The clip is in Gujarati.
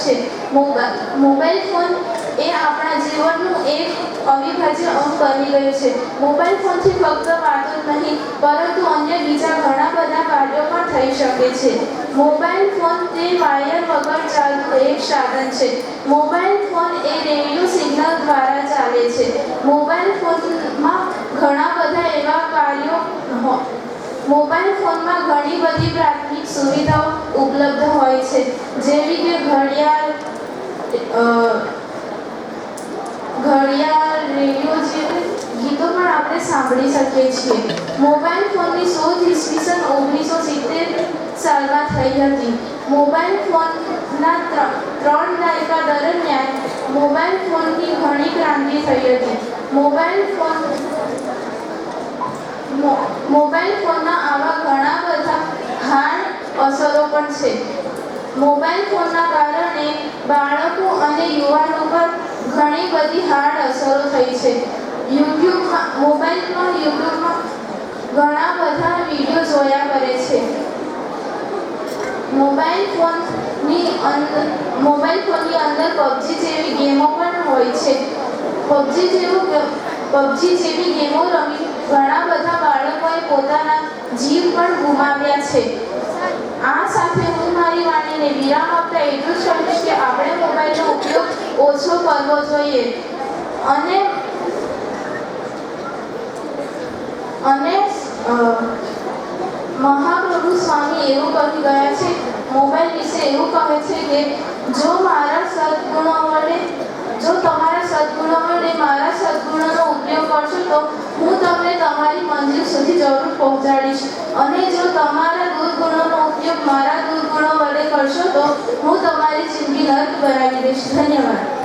છે. મોબાઈલ ફોન એ આપણા જીવનનું એક અવિભાજ્ય અંગ બની ગયું છે. મોબાઈલ ફોનથી ફક્ત વાતો જ નહીં પરંતુ અન્ય બીજા ઘણા બધા કાર્યો પણ થઈ શકે છે. મોબાઈલ ફોન તે વાયર વગર ચાલતું એક સાધન છે. મોબાઈલ ફોન એ રેડિયો સિગ્નલ દ્વારા ચાલે છે. મોબાઈલ ફોનમાં ઘણા બધા એવા કાર્યો મોબાઈલ ફોનમાં ઘણી બધી પ્રાથમિક સુવિધાઓ ઉપલબ્ધ હોય છે, જેવી કે ઘડિયાળ, રેડિયો જેવી ગીતો પણ આપણે સાંભળી શકીએ છીએ. મોબાઈલ ફોનની શોધ ઈસવીસન 1970 સાલમાં થઈ હતી. મોબાઈલ ફોનના 3 દાયકા દરમિયાન મોબાઈલ ફોનની ઘણી ક્રાંતિ થઈ હતી. મોબાઈલ ફોનના આવા ઘણા બધા હાર્ડ અસરો પણ છે. મોબાઈલ ફોનના કારણે બાળકો અને યુવાનો પર ઘણી બધી હાર્ડ અસરો થઈ છે. યુટ્યુબમાં ઘણા બધા વિડીયો જોયા કરે છે. મોબાઈલ ફોનની અંદર પબજી જેવી ગેમો પણ હોય છે. પબજી જેવી ગેમો રમી ઘણા બધા બાળકોએ પોતાના જીવ પણ ગુમાવ્યા છે. આ સાથે હું મારી વાણીને વિરામ આપતા એટલું જ કહીશ કે આપણે મોબાઈલનો ઉપયોગ ઓછો કરવો જોઈએ અને મહાપ્રભુ સ્વામી એવું કહી ગયા છે, મોબાઈલ વિશે એવું કહે છે કે જો તમારા સદગુણો વડે મારા સદગુણોનો ઉપયોગ કરશો તો હું તમને તમારી મંજિલ સુધી જરૂર પહોંચાડીશ, અને જો તમારા દુર્ગુણોનો ઉપયોગ મારા દુર્ગુણો વડે કરશો તો હું તમારી જિંદગી નર્ક બનાવી દઈશ. ધન્યવાદ.